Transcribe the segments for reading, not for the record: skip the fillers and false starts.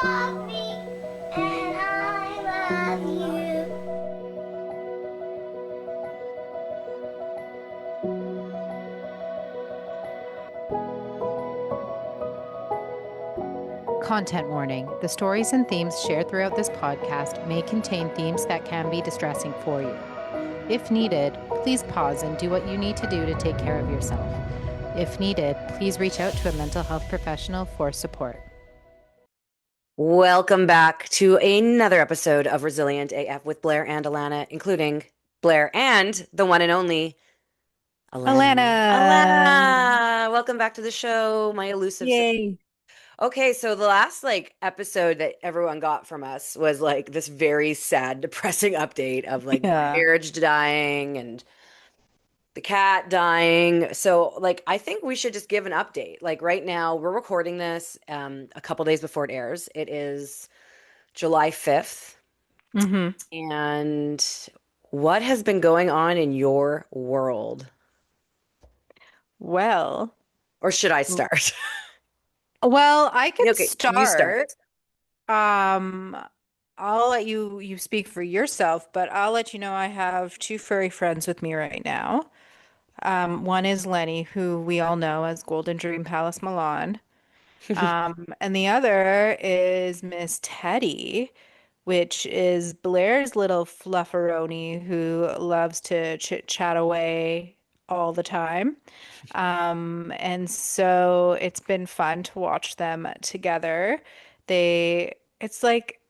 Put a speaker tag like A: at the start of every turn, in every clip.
A: love me, and I love you.
B: Content warning. The stories and themes shared throughout this podcast may contain themes that can be distressing for you. If needed, please pause and do what you need to do to take care of yourself. If needed, please reach out to a mental health professional for support.
C: Welcome back to another episode of Resilient AF with Blair and Alana, including Blair and the one and only Alana.
B: Alana!
C: Alana, welcome back to the show, my elusive sister.
B: Yay!
C: Okay, so the last episode that everyone got from us was like this very sad, depressing update of like my
B: Yeah.
C: marriage dying and the cat dying. So I think we should just give an update. Like right now, we're recording this a couple days before it airs. It is July 5th.
B: Mm-hmm.
C: And what has been going on in your world?
B: Well,
C: Or should I start?
B: I can
C: Okay, you start.
B: start. Um, I'll let you speak for yourself, but I'll let you know I have two furry friends with me right now. One is Lenny, who we all know as Golden Dream Palace Milan. And the other is Miss Teddy, which is Blair's little flufferoni who loves to chit chat away all the time. And so it's been fun to watch them together. It's like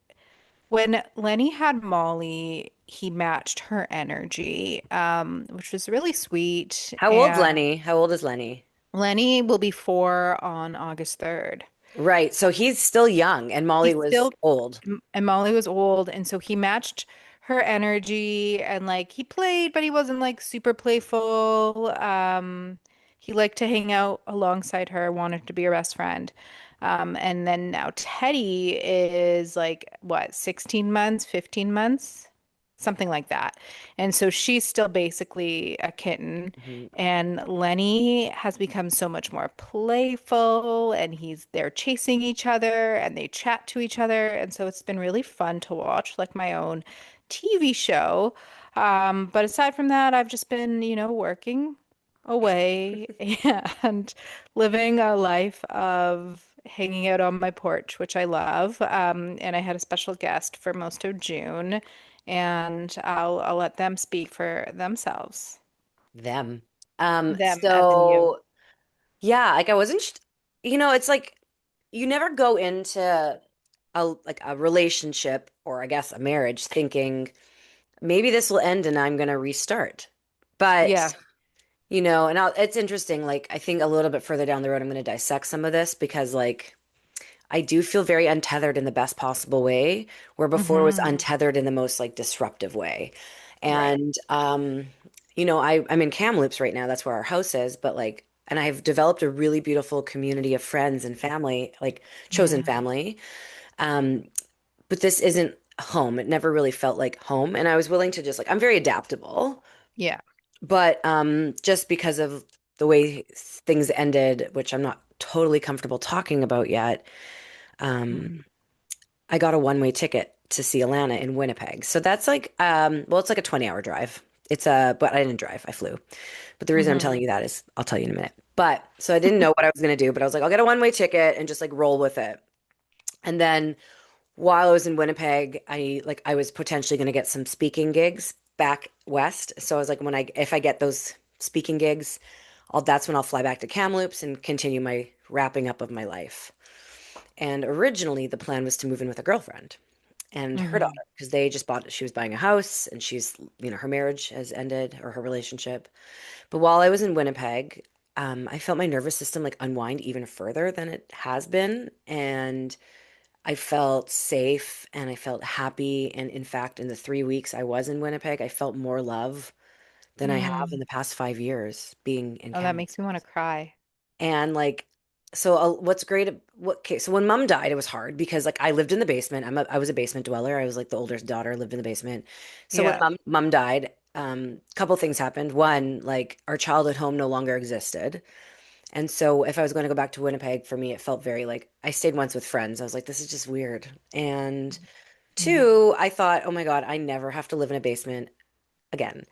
B: when Lenny had Molly, he matched her energy, which was really sweet.
C: How old's
B: And
C: Lenny? How old is Lenny?
B: Lenny will be 4 on August 3rd.
C: Right. So he's still young and Molly
B: He's
C: was
B: still,
C: old.
B: and Molly was old, and so he matched her energy and like he played, but he wasn't like super playful. He liked to hang out alongside her, wanted to be her best friend. And then now Teddy is like what, 16 months, 15 months, something like that. And so she's still basically a kitten.
C: Mhm.
B: And Lenny has become so much more playful, and they're chasing each other and they chat to each other. And so it's been really fun to watch, like my own TV show. But aside from that, I've just been, working away and living a life of hanging out on my porch, which I love. And I had a special guest for most of June, and I'll let them speak for themselves.
C: Them.
B: Them as in you.
C: So yeah, I wasn't, it's like you never go into a relationship or I guess a marriage thinking maybe this will end and I'm gonna restart. But
B: Yeah.
C: it's interesting. Like, I think a little bit further down the road, I'm going to dissect some of this because, I do feel very untethered in the best possible way, where before it was
B: Hmm.
C: untethered in the most disruptive way.
B: Right.
C: And, I'm in Kamloops right now. That's where our house is. But and I've developed a really beautiful community of friends and family, like chosen
B: Yeah.
C: family. Um, but this isn't home. It never really felt like home. And I was willing to just I'm very adaptable.
B: Yeah.
C: But just because of the way things ended, which I'm not totally comfortable talking about yet, um,
B: Hmm.
C: I got a one-way ticket to see Alana in Winnipeg. So that's it's like a 20-hour drive. But I didn't drive, I flew. But the reason I'm
B: Hmm.
C: telling you that is I'll tell you in a minute. But so I didn't know what I was gonna do, but I was like, I'll get a one-way ticket and just roll with it. And then while I was in Winnipeg, I was potentially gonna get some speaking gigs back west. So I was like, if I get those speaking gigs, that's when I'll fly back to Kamloops and continue my wrapping up of my life. And originally the plan was to move in with a girlfriend and her
B: Hmm.
C: daughter because they just she was buying a house and her marriage has ended or her relationship. But while I was in Winnipeg, I felt my nervous system unwind even further than it has been. And I felt safe and I felt happy. And in fact, in the 3 weeks I was in Winnipeg, I felt more love than I have in
B: Mm.
C: the past 5 years being in
B: Oh, that
C: Canada.
B: makes me want to cry.
C: And what's great, okay, so when mom died, it was hard because I lived in the basement. I was a basement dweller. I was the oldest daughter, lived in the basement. So when
B: Yeah.
C: mom died, couple things happened. One, our childhood home no longer existed. And so if I was going to go back to Winnipeg, for me, it felt very like I stayed once with friends. I was like, this is just weird. And
B: Yeah.
C: two, I thought, oh my God, I never have to live in a basement again.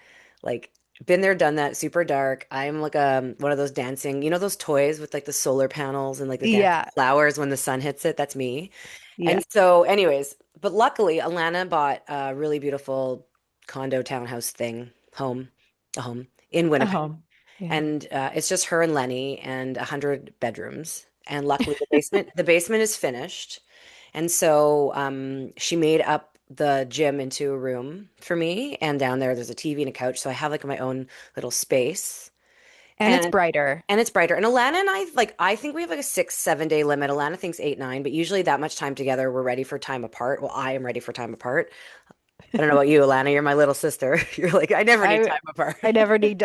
C: Like, been there, done that, super dark. I'm like one of those dancing, those toys with like the solar panels and like the dancing
B: Yeah.
C: flowers when the sun hits it. That's me.
B: Yeah.
C: And so, anyways, but luckily, Alana bought a really beautiful condo townhouse thing, a home in
B: A
C: Winnipeg.
B: home. Yeah.
C: And it's just her and Lenny and 100 bedrooms. And luckily, the basement is finished. And so she made up the gym into a room for me. And down there's a TV and a couch. So I have like my own little space.
B: And it's
C: And
B: brighter.
C: and it's brighter. And Alana and I think we have like a 6, 7 day limit. Alana thinks 8, 9, but usually that much time together, we're ready for time apart. Well, I am ready for time apart. I don't know about you, Alana. You're my little sister. You're like, I never need
B: I
C: time apart.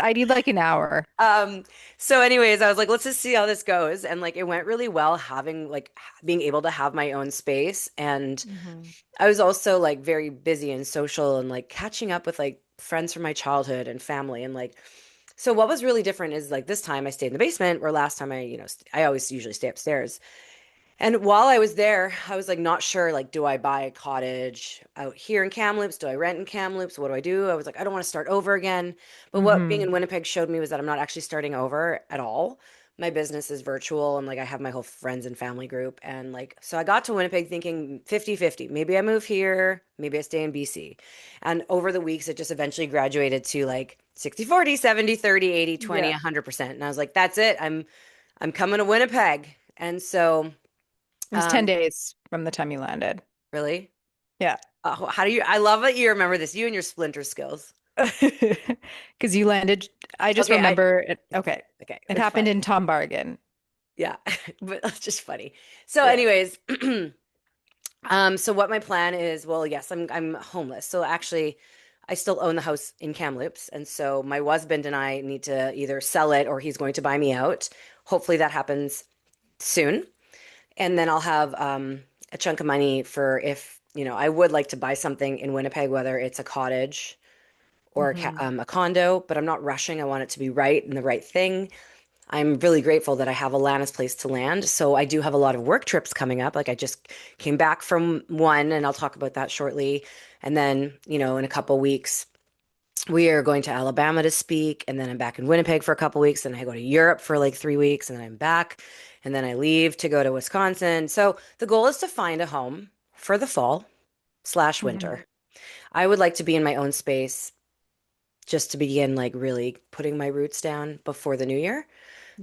B: I need like an hour.
C: Um, so anyways, I was like, let's just see how this goes. And like it went really well having like being able to have my own space. And
B: Hmm.
C: I was also like very busy and social and like catching up with like friends from my childhood and family. And like, so what was really different is like this time I stayed in the basement, where last time I always usually stay upstairs. And while I was there, I was like not sure, like, do I buy a cottage out here in Kamloops? Do I rent in Kamloops? What do I do? I was like, I don't want to start over again. But what being in
B: Hmm.
C: Winnipeg showed me was that I'm not actually starting over at all. My business is virtual and like I have my whole friends and family group. And like, so I got to Winnipeg thinking 50-50. Maybe I move here, maybe I stay in BC. And over the weeks, it just eventually graduated to like 60-40, 70-30, 80-20,
B: Yeah.
C: 100%. And I was like, that's it. I'm coming to Winnipeg. And so
B: It was 10
C: um,
B: days from the time you landed.
C: really?
B: Yeah.
C: How do you? I love that you remember this. You and your splinter skills.
B: Because you landed, I just
C: Okay,
B: remember it. Okay.
C: okay,
B: It
C: it's
B: happened
C: fine.
B: in Tom Bargain.
C: Yeah, but that's just funny. So,
B: Yeah.
C: anyways, so what my plan is? Well, yes, I'm homeless. So actually, I still own the house in Kamloops, and so my husband and I need to either sell it or he's going to buy me out. Hopefully, that happens soon, and then I'll have a chunk of money for if I would like to buy something in Winnipeg, whether it's a cottage or
B: Hmm.
C: a condo, but I'm not rushing. I want it to be right and the right thing. I'm really grateful that I have Alana's place to land. So I do have a lot of work trips coming up. Like I just came back from one, and I'll talk about that shortly. And then, in a couple weeks, we are going to Alabama to speak. And then I'm back in Winnipeg for a couple weeks. And I go to Europe for like 3 weeks. And then I'm back. And then I leave to go to Wisconsin. So the goal is to find a home for the fall slash
B: Hmm.
C: winter. I would like to be in my own space just to begin like really putting my roots down before the new year.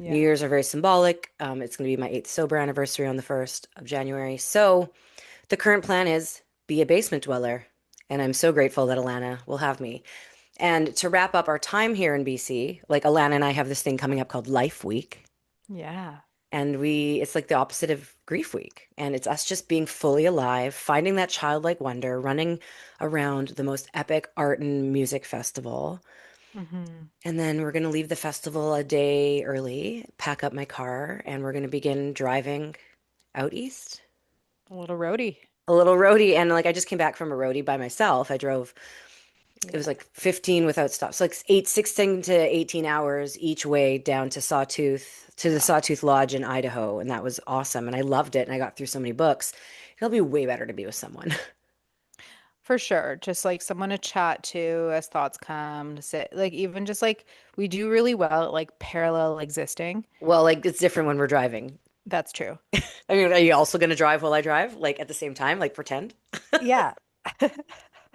C: New
B: Yeah.
C: Year's are very symbolic. It's going to be my eighth sober anniversary on the 1st of January. So the current plan is be a basement dweller. And I'm so grateful that Alana will have me. And to wrap up our time here in BC, like Alana and I have this thing coming up called Life Week.
B: Yeah.
C: And it's like the opposite of Grief Week. And it's us just being fully alive, finding that childlike wonder, running around the most epic art and music festival.
B: Hmm.
C: And then we're going to leave the festival a day early, pack up my car, and we're going to begin driving out east.
B: A little roadie.
C: A little roadie. And like I just came back from a roadie by myself. I drove, it
B: Yeah.
C: was like 15 without stops. So like 16 to 18 hours each way down to the
B: Wow.
C: Sawtooth Lodge in Idaho. And that was awesome. And I loved it. And I got through so many books. It'll be way better to be with someone.
B: For sure. Just like someone to chat to as thoughts come to sit, like even just like we do really well at like parallel existing.
C: Well, like it's different when we're driving.
B: That's true.
C: I mean, are you also going to drive while I drive? Like at the same time, like pretend?
B: Yeah.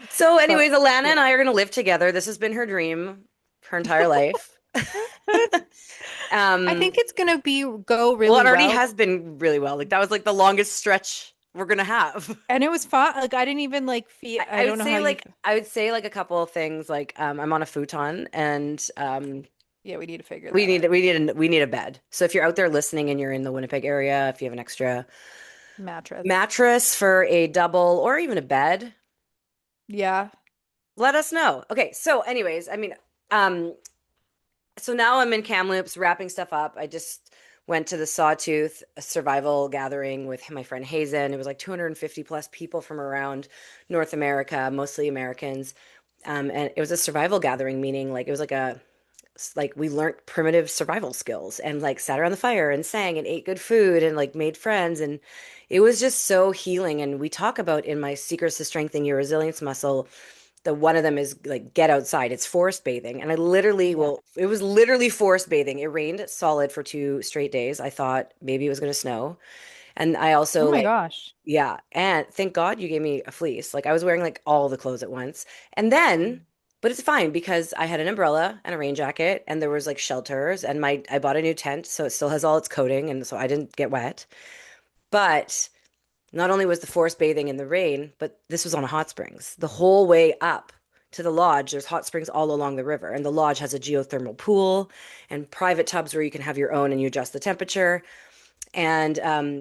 C: So,
B: But
C: anyways, Alana
B: yeah.
C: and I are going to live together. This has been her dream her entire life.
B: I
C: Um,
B: think it's gonna be go
C: well,
B: really
C: it already
B: well.
C: has been really well. Like that was like the longest stretch we're gonna have.
B: And it was fun. Like I didn't even like feel I
C: I
B: don't
C: would
B: know how
C: say
B: you
C: like a couple of things. Like I'm on a futon, and
B: yeah, we need to figure
C: we
B: that
C: need
B: out.
C: we need a bed. So if you're out there listening and you're in the Winnipeg area, if you have an extra
B: Mattress.
C: mattress for a double or even a bed,
B: Yeah.
C: let us know. Okay, so anyways, I mean, um, so now I'm in Kamloops wrapping stuff up. I just went to the Sawtooth Survival Gathering with my friend Hazen. It was like 250 plus people from around North America, mostly Americans. And it was a survival gathering, meaning like it was like like we learned primitive survival skills and like sat around the fire and sang and ate good food and like made friends. And it was just so healing. And we talk about in my Secrets to Strengthening Your Resilience Muscle, the one of them is like get outside. It's forest bathing. And I literally,
B: Yeah.
C: well, it was literally forest bathing. It rained solid for 2 straight days. I thought maybe it was going to snow. And I
B: Oh
C: also
B: my
C: like,
B: gosh.
C: yeah. And thank God you gave me a fleece. Like I was wearing like all the clothes at once. And then, but it's fine because I had an umbrella and a rain jacket and there was like shelters and I bought a new tent. So it still has all its coating. And so I didn't get wet. But not only was the forest bathing in the rain, but this was on a hot springs. The whole way up to the lodge, there's hot springs all along the river. And the lodge has a geothermal pool and private tubs where you can have your own and you adjust the temperature. And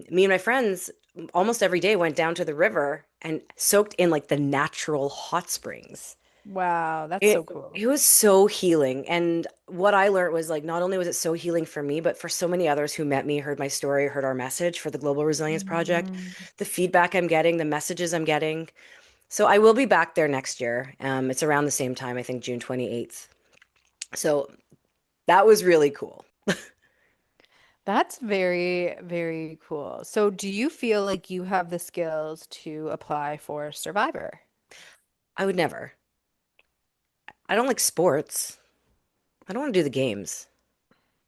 C: me and my friends almost every day went down to the river and soaked in like the natural hot springs.
B: Wow, that's so
C: It
B: cool.
C: it was so healing. And what I learned was like not only was it so healing for me, but for so many others who met me, heard my story, heard our message for the Global Resilience Project,
B: Mhm.
C: the feedback I'm getting, the messages I'm getting. So I will be back there next year. It's around the same time, I think June 28th. So that was really cool.
B: That's very, very cool. So, do you feel like you have the skills to apply for Survivor?
C: I would never. I don't like sports. I don't want to do the games,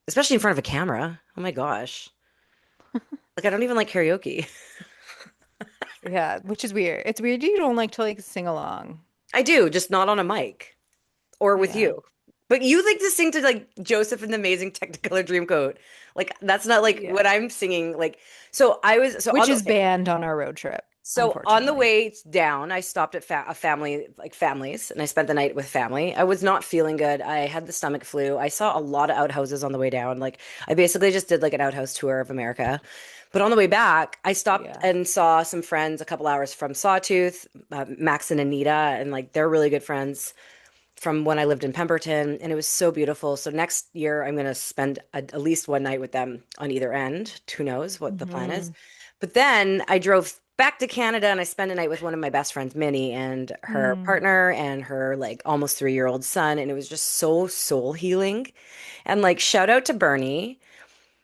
C: especially in front of a camera. Oh my gosh. Like I don't even like karaoke.
B: Yeah, which is weird. It's weird you don't like to like sing along.
C: I do, just not on a mic or with
B: Yeah.
C: you. But you like to sing to like Joseph and the Amazing Technicolor Dreamcoat. Like that's not like
B: Yeah.
C: what I'm singing. Like so I was so
B: Which
C: on the
B: is banned on our road trip,
C: so on the
B: unfortunately.
C: way down, I stopped at a family, like families, and I spent the night with family. I was not feeling good. I had the stomach flu. I saw a lot of outhouses on the way down. Like I basically just did like an outhouse tour of America. But on the way back, I stopped
B: Yeah.
C: and saw some friends a couple hours from Sawtooth, Max and Anita, and like they're really good friends from when I lived in Pemberton, and it was so beautiful. So next year, I'm going to spend at least one night with them on either end. Who knows what the plan is?
B: Hmm.
C: But then I drove back to Canada and I spent a night with one of my best friends, Minnie, and her
B: Mm.
C: partner and her like almost 3-year-old son. And it was just so soul healing. And like, shout out to Bernie.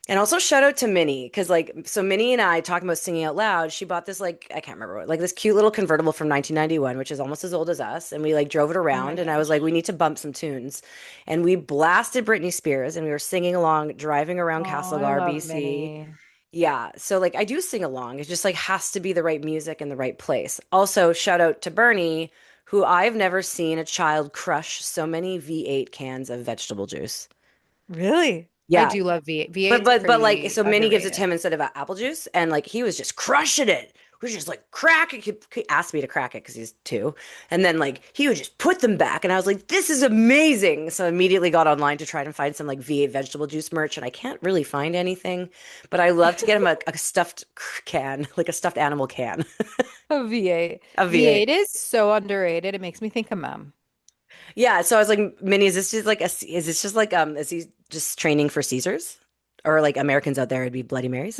C: And also shout out to Minnie, because like so Minnie and I talking about singing out loud, she bought this like I can't remember what like this cute little convertible from 1991, which is almost as old as us, and we like drove it
B: Oh my
C: around, and I was like, we
B: gosh.
C: need to bump some tunes, and we blasted Britney Spears, and we were singing along, driving around
B: Oh, I
C: Castlegar,
B: love
C: BC.
B: Minnie.
C: Yeah, so like I do sing along. It just like has to be the right music in the right place. Also, shout out to Bernie, who I've never seen a child crush so many V8 cans of vegetable juice.
B: Really? I
C: Yeah,
B: do love V8.
C: but
B: V8's
C: but like
B: pretty
C: so Minnie gives it to
B: underrated.
C: him instead of apple juice, and like he was just crushing it. He was just like crack it. He asked me to crack it because he's 2, and then like he would just put them back, and I was like, "This is amazing!" So I immediately got online to try and find some like V8 vegetable juice merch, and I can't really find anything. But I love to get him a stuffed can, like a stuffed animal can
B: A V8.
C: of V8.
B: V8 is so underrated. It makes me think of mom.
C: Yeah, so I was like, Minnie, is this just like is this just like is he just training for Caesars? Or like Americans out there, it'd be Bloody Marys.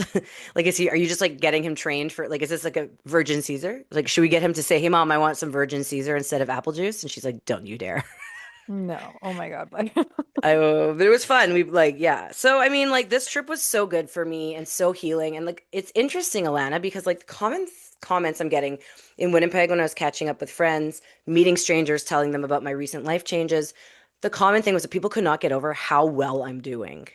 C: Like, are you just like getting him trained for like, is this like a Virgin Caesar? Like, should we get him to say, hey, mom, I want some Virgin Caesar instead of apple juice? And she's like, don't you dare.
B: No. Oh my God. Like,
C: But it was fun. We like, yeah. So, I mean, like, this trip was so good for me and so healing. And like, it's interesting, Alana, because like the comments I'm getting in Winnipeg when I was catching up with friends, meeting strangers, telling them about my recent life changes, the common thing was that people could not get over how well I'm doing.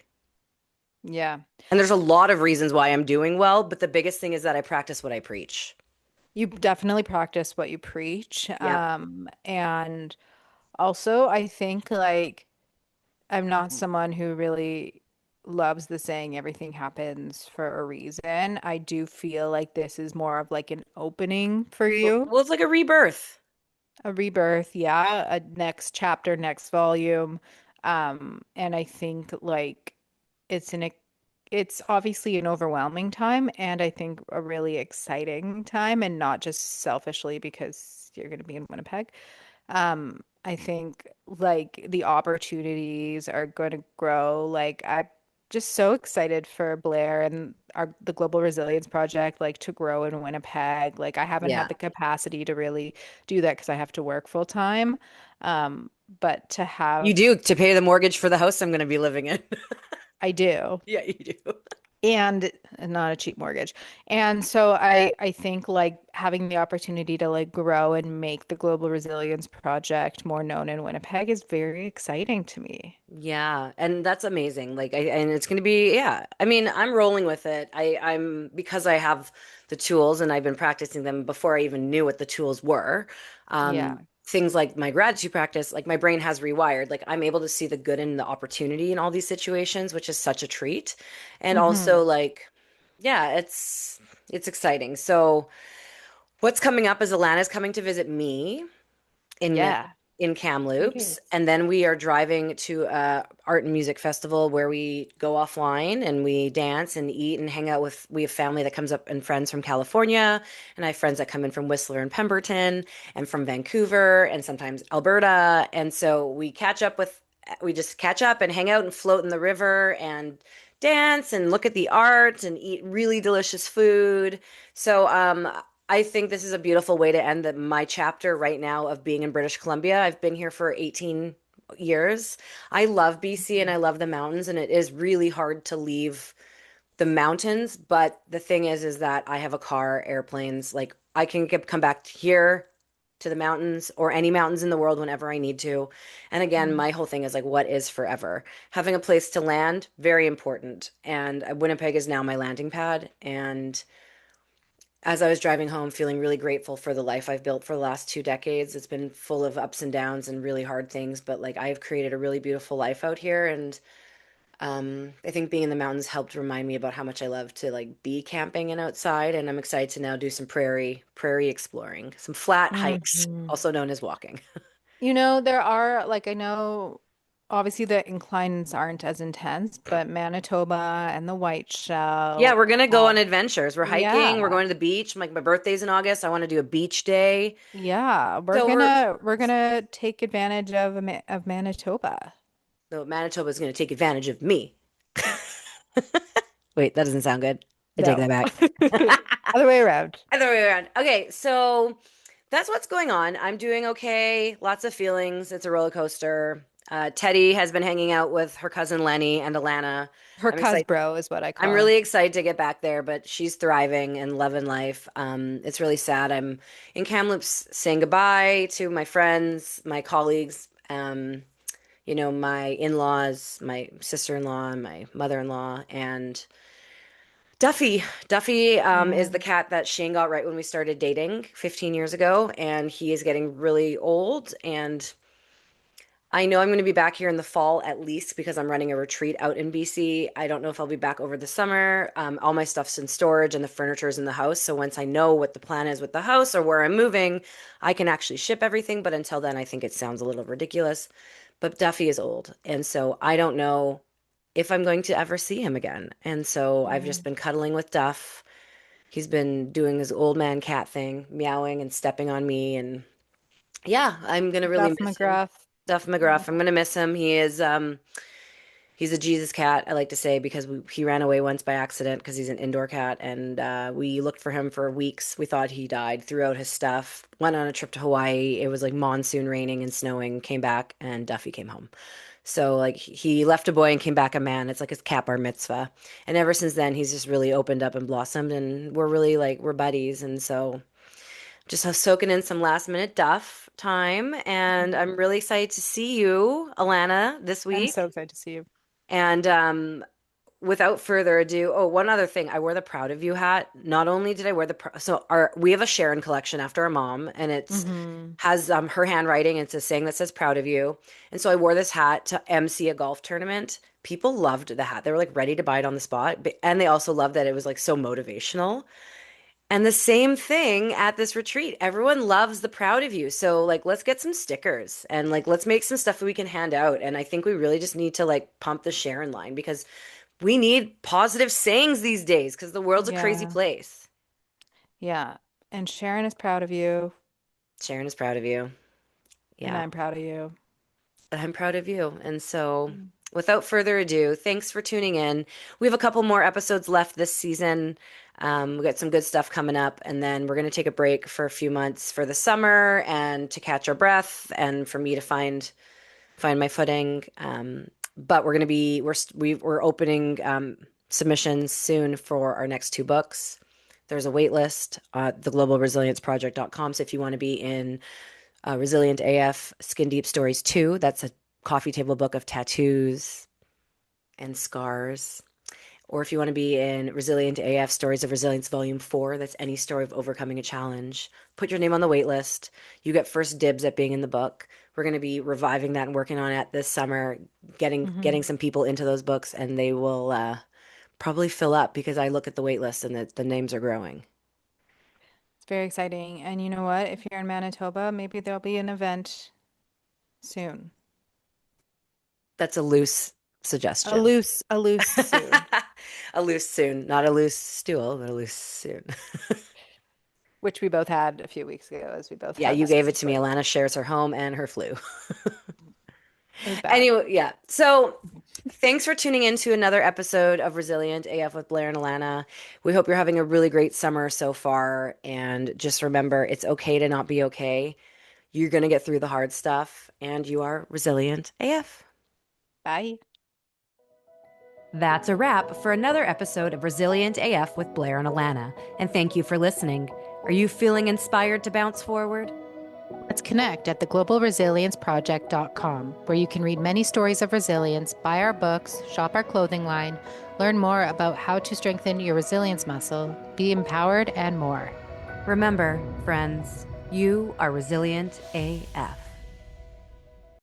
B: yeah.
C: And there's a lot of reasons why I'm doing well, but the biggest thing is that I practice what I preach.
B: You definitely practice what you preach.
C: Yep.
B: And also I think like I'm not someone who really loves the saying everything happens for a reason. I do feel like this is more of like an opening for you,
C: Well, it's like a rebirth.
B: a rebirth, yeah, a next chapter, next volume. And I think like it's an it's obviously an overwhelming time and I think a really exciting time and not just selfishly because you're going to be in Winnipeg. I think like the opportunities are going to grow. Like I just so excited for Blair and the Global Resilience Project, like to grow in Winnipeg. Like I haven't had
C: Yeah.
B: the capacity to really do that because I have to work full time. But to
C: You
B: have,
C: do to pay the mortgage for the house I'm going to be living in.
B: I do.
C: Yeah, you do.
B: And not a cheap mortgage. And so I think like having the opportunity to like grow and make the Global Resilience Project more known in Winnipeg is very exciting to me.
C: Yeah, and that's amazing. And it's going to be, yeah. I mean, I'm rolling with it. I'm because I have the tools and I've been practicing them before I even knew what the tools were.
B: Yeah.
C: Things like my gratitude practice, like my brain has rewired. Like I'm able to see the good and the opportunity in all these situations, which is such a treat. And
B: Hmm.
C: also like, yeah, it's exciting. So what's coming up is Alana's coming to visit me in
B: Yeah,
C: in
B: it
C: Kamloops,
B: is.
C: and then we are driving to a art and music festival where we go offline and we dance and eat and hang out with. We have family that comes up and friends from California, and I have friends that come in from Whistler and Pemberton and from Vancouver and sometimes Alberta, and so we just catch up and hang out and float in the river and dance and look at the art and eat really delicious food. So I think this is a beautiful way to end my chapter right now of being in British Columbia. I've been here for 18 years. I love BC and I love the mountains, and it is really hard to leave the mountains. But the thing is that I have a car, airplanes, like I can come back here to the mountains or any mountains in the world whenever I need to. And again,
B: Mm.
C: my whole thing is like, what is forever? Having a place to land, very important. And Winnipeg is now my landing pad. And as I was driving home, feeling really grateful for the life I've built for the last 2 decades. It's been full of ups and downs and really hard things, but like I've created a really beautiful life out here. And I think being in the mountains helped remind me about how much I love to like be camping and outside. And I'm excited to now do some prairie exploring, some flat hikes,
B: Mhm.
C: also known as walking.
B: You know, there are like I know obviously the inclines aren't as intense, but Manitoba and the
C: Yeah,
B: Whiteshell,
C: we're gonna go on adventures. We're hiking. We're
B: yeah.
C: going to the beach. Like my birthday's in August. I want to do a beach day.
B: Yeah,
C: So we're
B: we're gonna take advantage of of Manitoba.
C: so Manitoba is going to take advantage of me. Wait, that doesn't sound good. I take
B: No.
C: that back.
B: Other way around.
C: Other way around. Okay, so that's what's going on. I'm doing okay. Lots of feelings. It's a roller coaster. Teddy has been hanging out with her cousin Lenny and Alana.
B: Her
C: I'm
B: cuz
C: excited.
B: bro is what I
C: I'm
B: call him.
C: really excited to get back there, but she's thriving and loving life. It's really sad. I'm in Kamloops saying goodbye to my friends, my colleagues, my in-laws, my sister-in-law, my mother-in-law, and Duffy. Duffy is the
B: Mm.
C: cat that Shane got right when we started dating 15 years ago, and he is getting really old. And I know I'm going to be back here in the fall at least because I'm running a retreat out in BC. I don't know if I'll be back over the summer. All my stuff's in storage and the furniture's in the house. So once I know what the plan is with the house or where I'm moving, I can actually ship everything. But until then, I think it sounds a little ridiculous. But Duffy is old. And so I don't know if I'm going to ever see him again. And so I've just
B: Mm.
C: been cuddling with Duff. He's been doing his old man cat thing, meowing and stepping on me. And yeah, I'm gonna really
B: Duff
C: miss him.
B: McGruff.
C: Duff
B: Yeah.
C: McGruff. I'm gonna miss him. He's a Jesus cat, I like to say, because he ran away once by accident because he's an indoor cat, and we looked for him for weeks. We thought he died, threw out his stuff, went on a trip to Hawaii. It was like monsoon raining and snowing, came back, and Duffy came home. So like he left a boy and came back a man. It's like his cat bar mitzvah. And ever since then, he's just really opened up and blossomed, and we're really like we're buddies. And so just soaking in some last minute Duff time, and I'm really excited to see you, Alana, this
B: I'm so
C: week.
B: excited to see you.
C: And without further ado, oh, one other thing, I wore the Proud of You hat. Not only did I wear so our we have a Sharon collection after our mom, and it's
B: Hmm.
C: has her handwriting. And it's a saying that says "Proud of You," and so I wore this hat to MC a golf tournament. People loved the hat; they were like ready to buy it on the spot, and they also loved that it was like so motivational. And the same thing at this retreat. Everyone loves the proud of you. So like let's get some stickers and like let's make some stuff that we can hand out. And I think we really just need to like pump the Sharon line because we need positive sayings these days because the world's a crazy
B: Yeah.
C: place.
B: Yeah. And Sharon is proud of you,
C: Sharon is proud of you.
B: and
C: Yeah.
B: I'm proud of you.
C: I'm proud of you. And so
B: Mm.
C: without further ado, thanks for tuning in. We have a couple more episodes left this season. We got some good stuff coming up, and then we're going to take a break for a few months for the summer and to catch our breath and for me to find my footing. But we're going to be we're opening submissions soon for our next two books. There's a wait list at theglobalresilienceproject.com. So if you want to be in Resilient AF Skin Deep Stories 2, that's a coffee table book of tattoos and scars. Or if you want to be in Resilient AF Stories of Resilience Volume 4, that's any story of overcoming a challenge, put your name on the wait list. You get first dibs at being in the book. We're going to be reviving that and working on it this summer, getting some people into those books, and they will probably fill up because I look at the wait list and the names are growing.
B: It's very exciting. And you know what? If you're in Manitoba, maybe there'll be an event soon.
C: That's a loose suggestion.
B: A loose soon.
C: A loose soon. Not a loose stool, but a loose soon.
B: Which we both had a few weeks ago, as we both
C: Yeah,
B: had
C: you
B: this
C: gave it to me.
B: week.
C: Alana shares her home and her flu.
B: It was bad.
C: Anyway, yeah. So thanks for tuning in to another episode of Resilient AF with Blair and Alana. We hope you're having a really great summer so far. And just remember, it's okay to not be okay. You're going to get through the hard stuff, and you are resilient AF.
B: Bye.
C: That's a wrap for another episode of Resilient AF with Blair and Alana. And thank you for listening. Are you feeling inspired to bounce forward?
B: Let's connect at theglobalresilienceproject.com, where you can read many stories of resilience, buy our books, shop our clothing line, learn more about how to strengthen your resilience muscle, be empowered, and more.
C: Remember, friends, you are resilient AF.